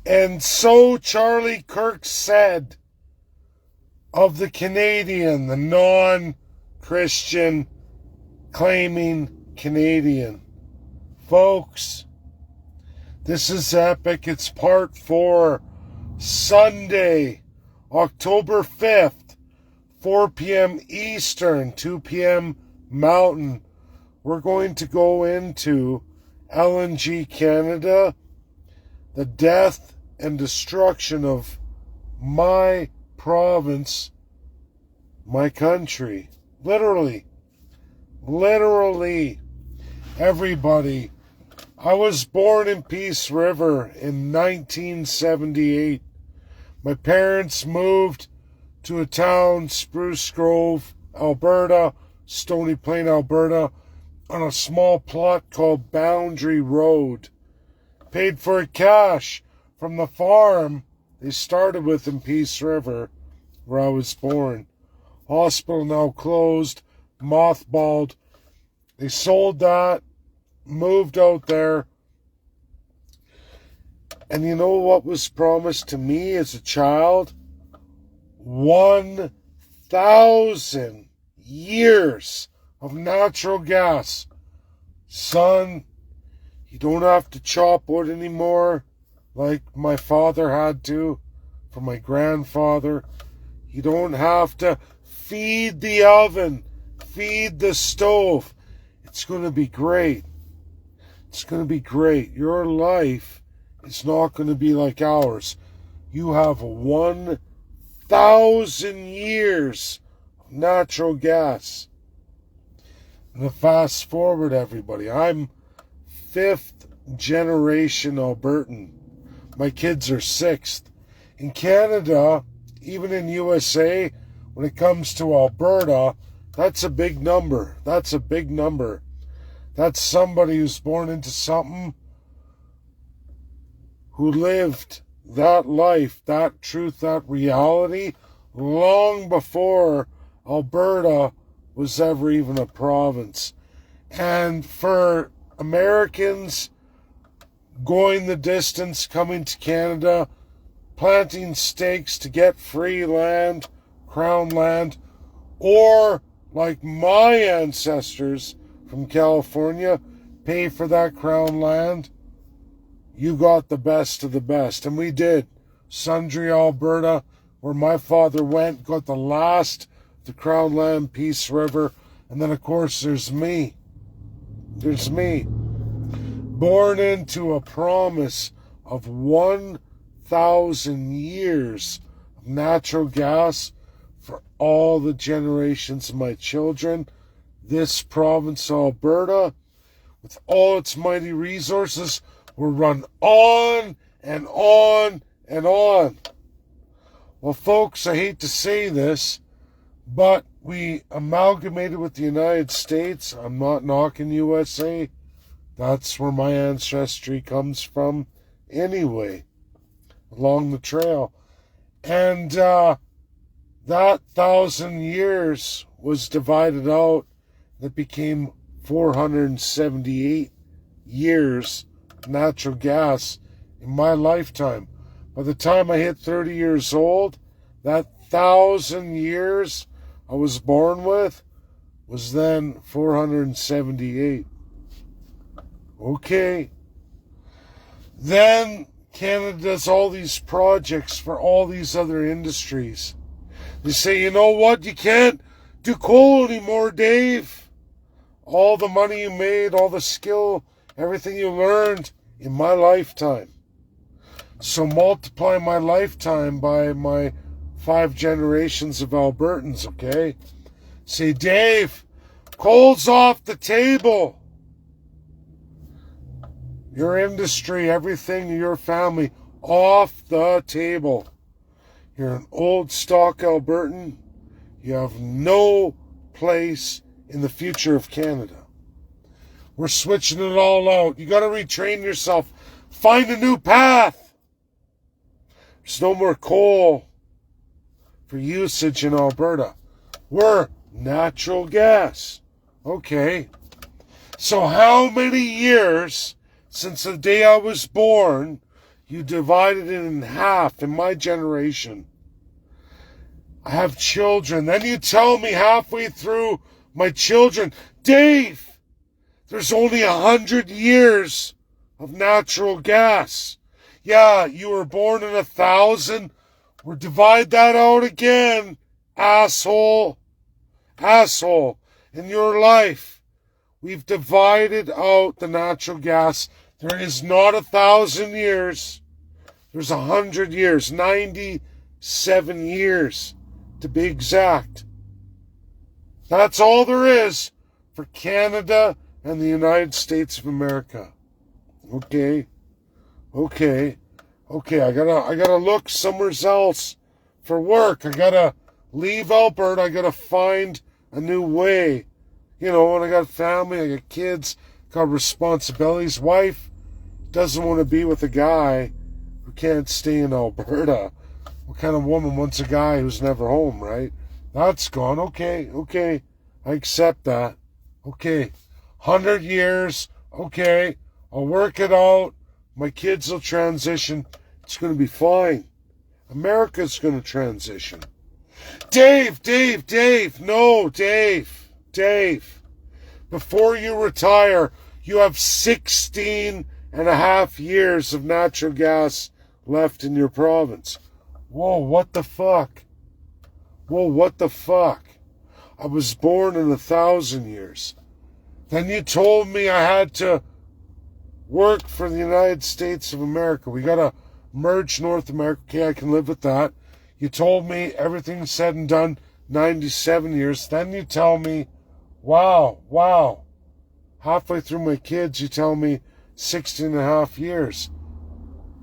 And so Charlie Kirk said of the Canadian, the non-Christian claiming Canadian. Folks, this is epic. It's part 4, Sunday, October 5th, 4 p.m. Eastern, 2 p.m. Mountain. We're going to go into LNG Canada, the death and destruction of my province, my country. Literally, everybody. I was born in Peace River in 1978. My parents moved to a town, Spruce Grove, Alberta, Stony Plain, Alberta, on a small plot called Boundary Road. Paid for it cash from the farm they started with in Peace River, where I was born. Hospital now closed, mothballed. They sold that, moved out there. And you know what was promised to me as a child? 1,000 years of natural gas. Son, you don't have to chop wood anymore like my father had to for my grandfather. You don't have to feed the oven, feed the stove. It's going to be great. It's going to be great. Your life is not going to be like ours. You have 1,000 years of natural gas. And to fast forward, everybody, I'm 5th generation Albertan. My kids are 6th. In Canada, even in USA, when it comes to Alberta, that's a big number. That's a big number. That's somebody who's born into something, who lived that life, that truth, that reality, long before Alberta was ever even a province. And for Americans going the distance, coming to Canada, planting stakes to get free land, crown land, or like my ancestors from California, pay for that crown land, you got the best of the best. And we did. Sundre, Alberta, where my father went, got the last of the crown land, Peace River. And then, of course, there's me. There's me. Born into a promise of 1,000 years of natural gas for all the generations of my children. This province, Alberta, with all its mighty resources, will run on and on and on. Well, folks, I hate to say this, but we amalgamated with the United States. I'm not knocking USA. That's where my ancestry comes from anyway, along the trail. And that 1,000 years was divided out. That became 478 years of natural gas in my lifetime. By the time I hit 30 years old, that 1,000 years I was born with was then 478. Okay. Then Canada does all these projects for all these other industries. They say, you know what, you can't do coal anymore, Dave. All the money you made, all the skill, everything you learned in my lifetime. So multiply my lifetime by my 5 generations of Albertans, okay? Say, Dave, coal's off the table. Your industry, everything, your family, off the table. You're an old stock Albertan. You have no place in the future of Canada. We're switching it all out. You got to retrain yourself. Find a new path. There's no more coal for usage in Alberta. We're natural gas. Okay. So how many years since the day I was born You divided it in half in my generation. I have children. Then you tell me halfway through my children, Dave, there's only 100 years of natural gas. Yeah, you were born in 1,000. We'll divide that out again, asshole. Asshole. In your life, we've divided out the natural gas. There is not 1,000 years. There's 100 years, 97 years to be exact. That's all there is for Canada and the United States of America. Okay. I gotta look somewhere else for work. I gotta leave Alberta. I gotta find a new way. You know, and I got family, I got kids, got responsibilities. Wife doesn't want to be with a guy who can't stay in Alberta. What kind of woman wants a guy who's never home, right? That's gone. Okay. I accept that. Okay. 100 years. Okay. I'll work it out. My kids will transition. It's going to be fine. America's going to transition. Dave. No, Dave. Before you retire, you have 16 and a half years of natural gas left in your province. Whoa, what the fuck? I was born in 1,000 years. Then you told me I had to work for the United States of America. We gotta merge North America. Okay, I can live with that. You told me everything's said and done, 97 years. Then you tell me, wow. Halfway through my kids, you tell me 16 and a half years.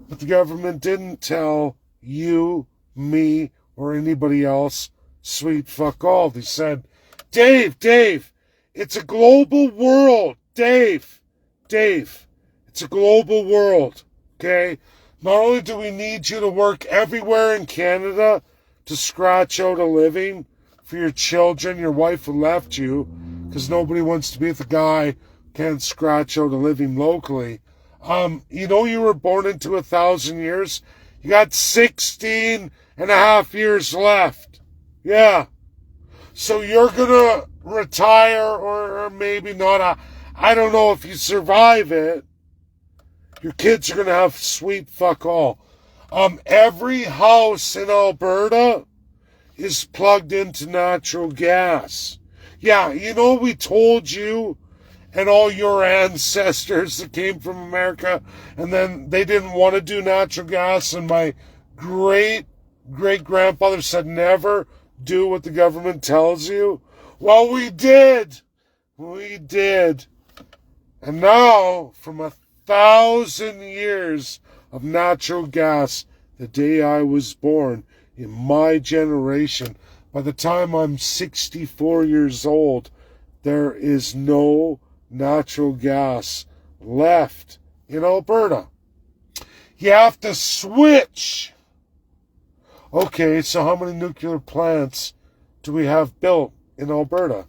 But the government didn't tell you, me, or anybody else, sweet fuck all. They said, Dave, it's a global world. Dave, it's a global world, okay? Not only do we need you to work everywhere in Canada to scratch out a living for your children, your wife who left you, because nobody wants to be with a guy who can't scratch out a living locally. You know you were born into 1,000 years? You got 16 and a half years left. Yeah. So you're gonna retire or maybe not. I don't know if you survive it. Your kids are gonna have sweet fuck all. Every house in Alberta is plugged into natural gas. Yeah, you know we told you and all your ancestors that came from America, and then they didn't want to do natural gas, and my great-great-grandfather said never do what the government tells you. Well, we did. And now, from 1,000 years of natural gas, the day I was born, in my generation, by the time I'm 64 years old, there is no natural gas left in Alberta. You have to switch. Okay, so how many nuclear plants do we have built in Alberta?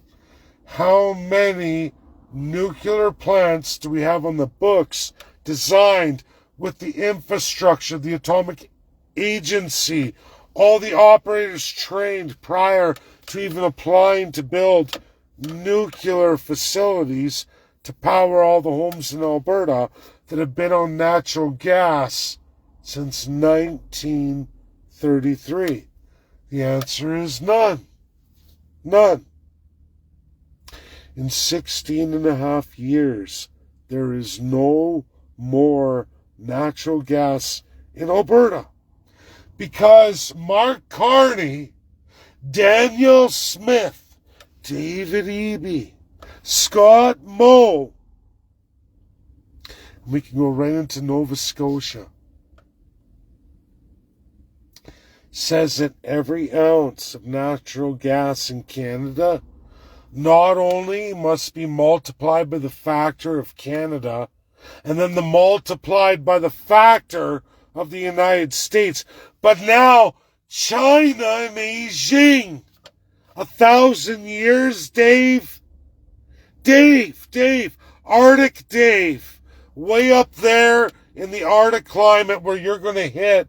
How many nuclear plants do we have on the books designed with the infrastructure, the atomic agency, all the operators trained prior to even applying to build nuclear facilities to power all the homes in Alberta that have been on natural gas since 1933? The answer is none. In 16 and a half years, there is no more natural gas in Alberta because Mark Carney, Daniel Smith, David Eby, Scott Moe, and we can go right into Nova Scotia, says that every ounce of natural gas in Canada not only must be multiplied by the factor of Canada, and then multiplied by the factor of the United States, but now China and Beijing. 1,000 years, Dave, Arctic Dave, way up there in the Arctic climate where you're going to hit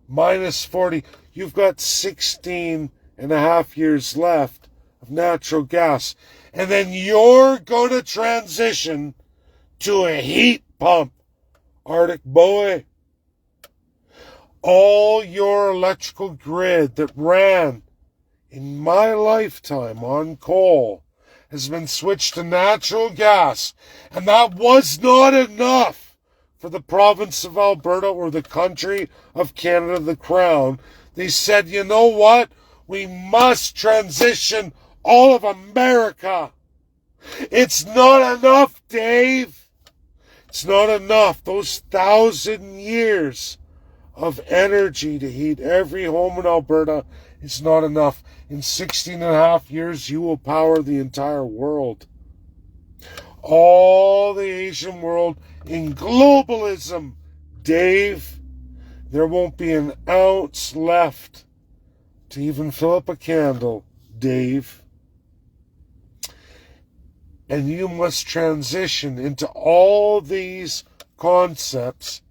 minus 40, you've got 16 and a half years left of natural gas. And then you're going to transition to a heat pump, Arctic boy. All your electrical grid that ran in my lifetime on coal has been switched to natural gas. And that was not enough for the province of Alberta or the country of Canada, the Crown. They said, you know what? We must transition all of America. It's not enough, Dave. It's not enough. Those 1,000 years of energy to heat every home in Alberta is not enough. In 16 and a half years, you will power the entire world. All the Asian world in globalism, Dave. There won't be an ounce left to even fill up a candle, Dave. And you must transition into all these concepts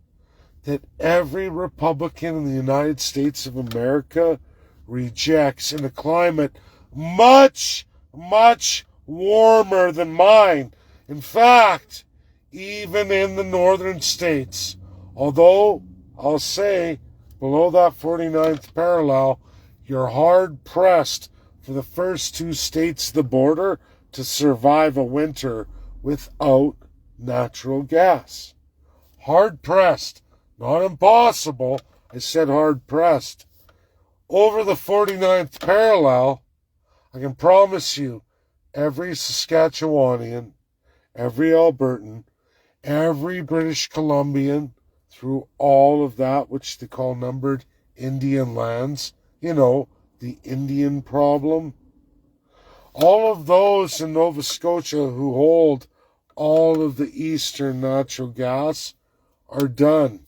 that every Republican in the United States of America rejects in a climate much, much warmer than mine. In fact, even in the northern states, although I'll say below that 49th parallel, you're hard-pressed for the first two states of the border to survive a winter without natural gas. Hard-pressed. Not impossible. I said hard-pressed. Over the 49th parallel, I can promise you, every Saskatchewanian, every Albertan, every British Columbian, through all of that which they call numbered Indian lands, you know, the Indian problem. All of those in Nova Scotia who hold all of the eastern natural gas are done.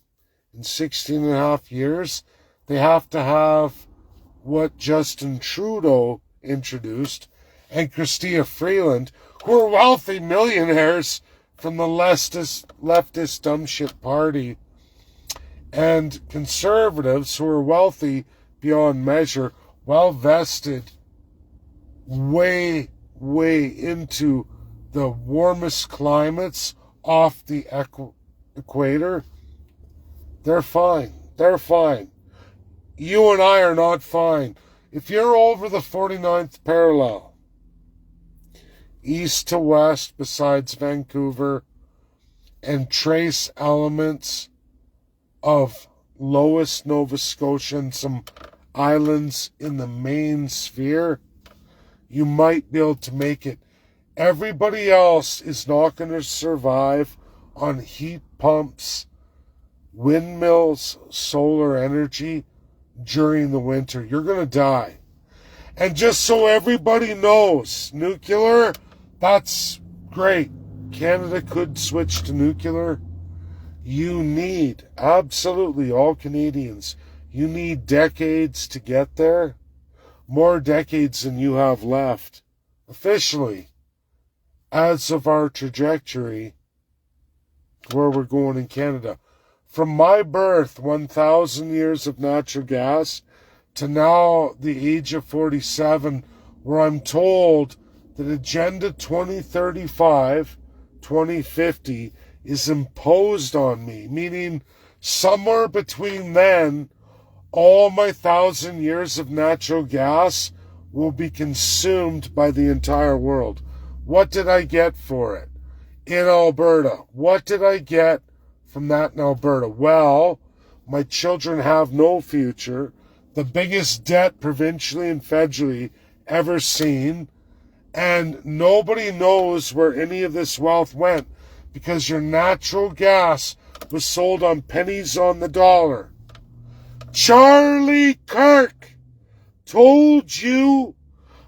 In 16 and a half years, they have to have what Justin Trudeau introduced and Chrystia Freeland, who are wealthy millionaires from the leftist dumbshit party, and conservatives who are wealthy beyond measure, well vested, way, way into the warmest climates off the equator. They're fine. They're fine. You and I are not fine. If you're over the 49th parallel, east to west besides Vancouver, and trace elements of lowest Nova Scotia and some islands in the main sphere, you might be able to make it. Everybody else is not going to survive on heat pumps, windmills, solar energy during the winter. You're going to die. And just so everybody knows, nuclear, that's great. Canada could switch to nuclear. You need, absolutely all Canadians, you need decades to get there. More decades than you have left. Officially, as of our trajectory, where we're going in Canada. From my birth, 1,000 years of natural gas, to now the age of 47, where I'm told that Agenda 2035, 2050 is imposed on me, meaning somewhere between then, all my 1,000 years of natural gas will be consumed by the entire world. What did I get for it in Alberta? What did I get from that in Alberta? Well, my children have no future, the biggest debt provincially and federally ever seen, and nobody knows where any of this wealth went because your natural gas was sold on pennies on the dollar. Charlie Kirk told you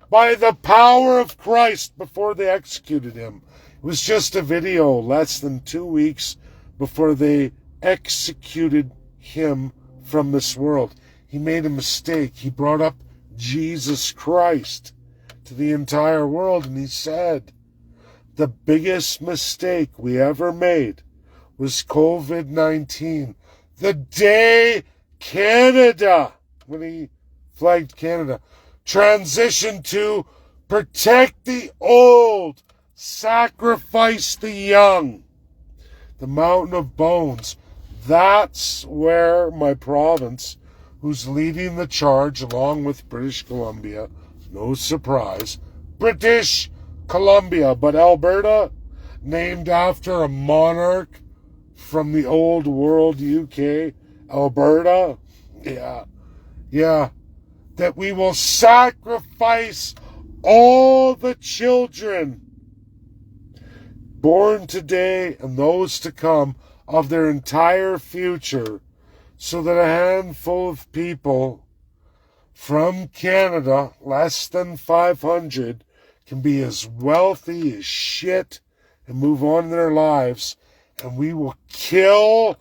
by the power of Christ before they executed him. It was just a video less than 2 weeks before they executed him from this world. He made a mistake. He brought up Jesus Christ to the entire world, and he said, the biggest mistake we ever made was COVID-19. The day Canada, when he flagged Canada, transitioned to protect the old, sacrifice the young. The Mountain of Bones. That's where my province, who's leading the charge along with British Columbia, no surprise, British Columbia, but Alberta, named after a monarch from the old world UK, Alberta, yeah, that we will sacrifice all the children born today and those to come of their entire future, so that a handful of people from Canada, less than 500, can be as wealthy as shit and move on in their lives, and we will kill.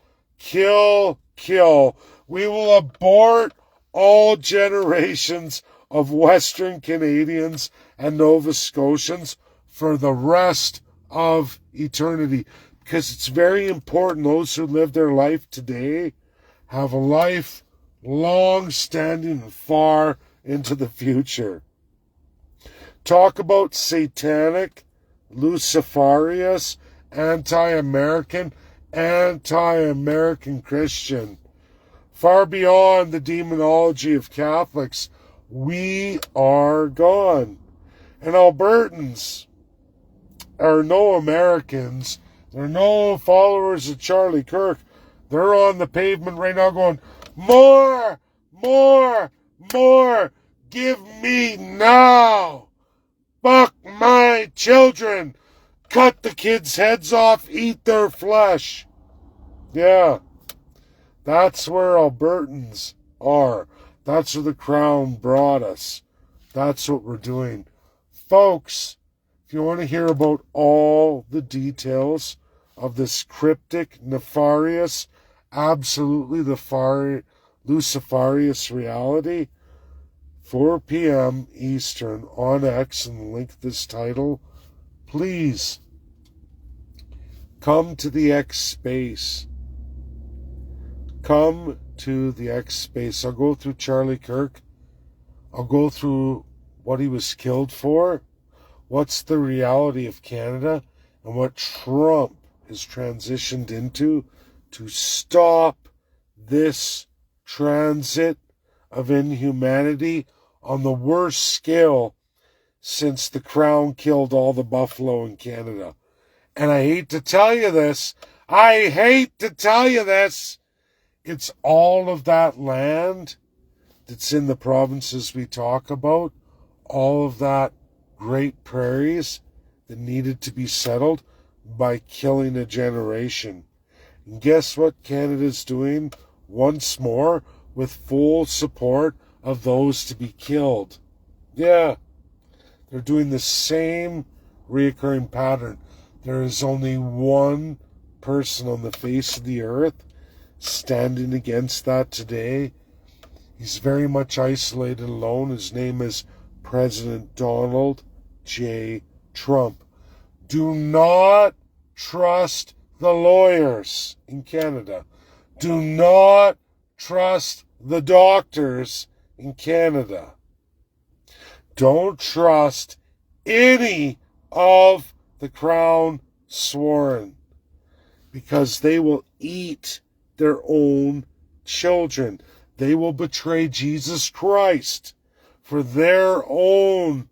We will abort all generations of Western Canadians and Nova Scotians for the rest of eternity. Because it's very important those who live their life today have a life long-standing and far into the future. Talk about satanic, Luciferius, anti-American Christian. Far beyond the demonology of Catholics, we are gone. And Albertans are no Americans. They're no followers of Charlie Kirk. They're on the pavement right now going, more, give me now. Fuck my children. Cut the kids' heads off, eat their flesh. Yeah, that's where Albertans are. That's where the Crown brought us. That's what we're doing. Folks, if you want to hear about all the details of this cryptic, nefarious, absolutely Luciferius reality, 4 p.m. Eastern on X, and link this title, please come to the X space. Come to the X space. I'll go through Charlie Kirk. I'll go through what he was killed for, what's the reality of Canada, and what Trump has transitioned into to stop this transit of inhumanity on the worst scale since the Crown killed all the buffalo in Canada. And I hate to tell you this. It's all of that land that's in the provinces we talk about, all of that great prairies that needed to be settled by killing a generation. And guess what Canada's doing once more with full support of those to be killed? Yeah, they're doing the same reoccurring pattern. There is only one person on the face of the earth standing against that today. He's very much isolated, alone. His name is President Donald J. Trump. Do not trust the lawyers in Canada. Do not trust the doctors in Canada. Don't trust any of the Crown sworn, because they will eat their own children. They will betray Jesus Christ for their own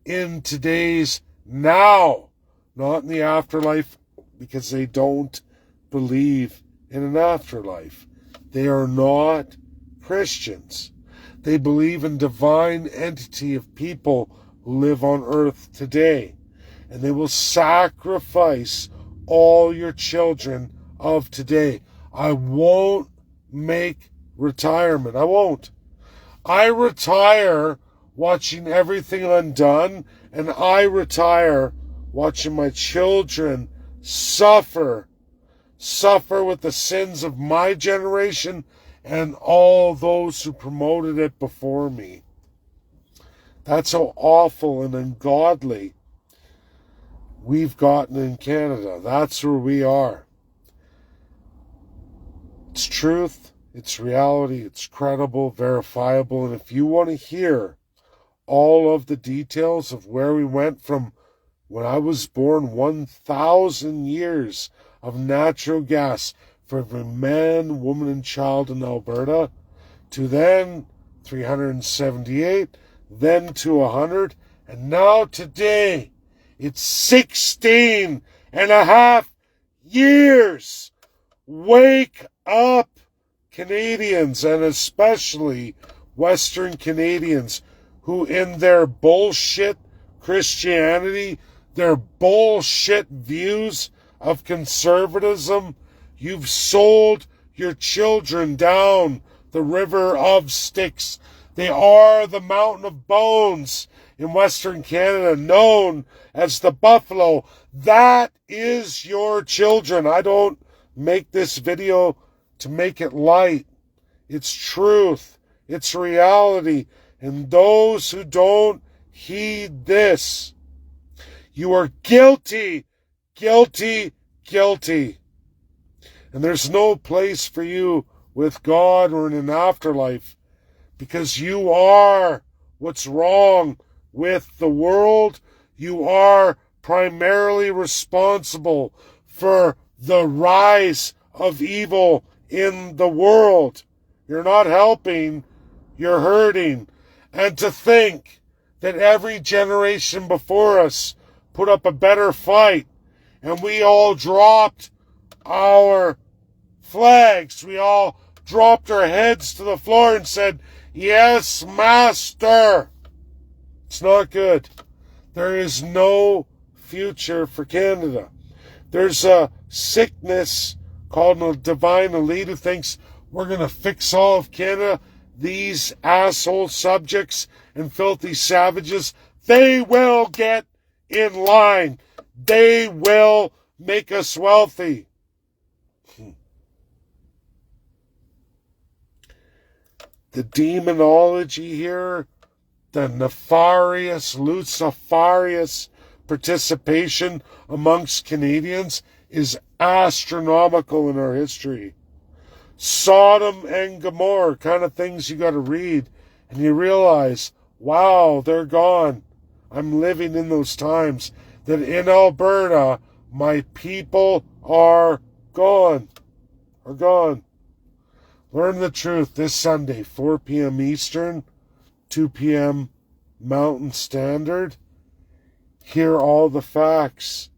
in today's now, not in the afterlife, because they don't believe in an afterlife. They are not Christians. They believe in divine entity of people who live on earth today. And they will sacrifice all your children of today. I won't make retirement. I won't. I retire watching everything undone, and I retire watching my children suffer with the sins of my generation and all those who promoted it before me. That's how awful and ungodly we've gotten in Canada. That's where we are. It's truth, it's reality, it's credible, verifiable, and if you want to hear all of the details of where we went from when I was born, 1,000 years of natural gas for every man, woman, and child in Alberta, to then 378, then to 100, and now today, it's 16 and a half years. Wake up, Canadians, and especially Western Canadians, who in their bullshit Christianity, their bullshit views of conservatism, you've sold your children down the river of Styx. They are the mountain of bones in Western Canada, known as the buffalo. That is your children. I don't make this video to make it light. It's truth. It's reality. And those who don't heed this, you are guilty, guilty, guilty. And there's no place for you with God or in an afterlife, because you are what's wrong with the world. You are primarily responsible for the rise of evil in the world. You're not helping, you're hurting. And to think that every generation before us put up a better fight, and we all dropped our flags, we all dropped our heads to the floor and said, "Yes, Master." It's not good. There is no future for Canada. There's a sickness called a divine elite who thinks we're going to fix all of Canada. These asshole subjects and filthy savages, they will get in line. They will make us wealthy. The demonology here, the nefarious, luciferious participation amongst Canadians is astronomical in our history. Sodom and Gomorrah kind of things you got to read, and you realize, wow, they're gone. I'm living in those times that in Alberta, my people are gone. Are gone. Learn the truth this Sunday, 4 p.m. Eastern, 2 p.m. Mountain Standard. Hear all the facts.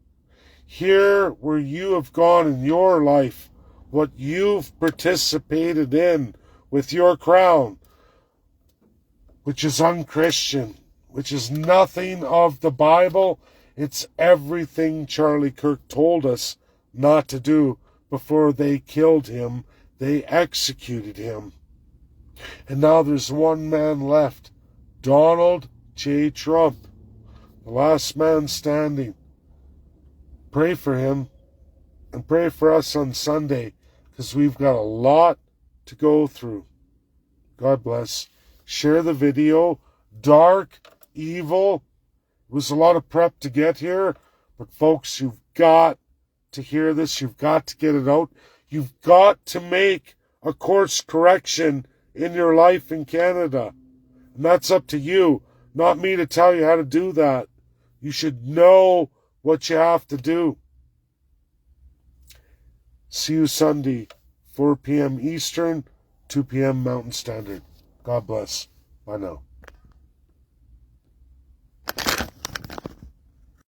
Hear where you have gone in your life, what you've participated in with your crown, which is unchristian, which is nothing of the Bible. It's everything Charlie Kirk told us not to do before they killed him. They executed him. And now there's one man left, Donald J. Trump, the last man standing. Pray for him and pray for us on Sunday, because we've got a lot to go through. God bless. Share the video. Dark, evil. It was a lot of prep to get here, but folks, you've got to hear this. You've got to get it out. You've got to make a course correction in your life in Canada. And that's up to you, not me to tell you how to do that. You should know what you have to do. See you Sunday, 4 p.m. Eastern, 2 p.m. Mountain Standard. God bless. Bye now.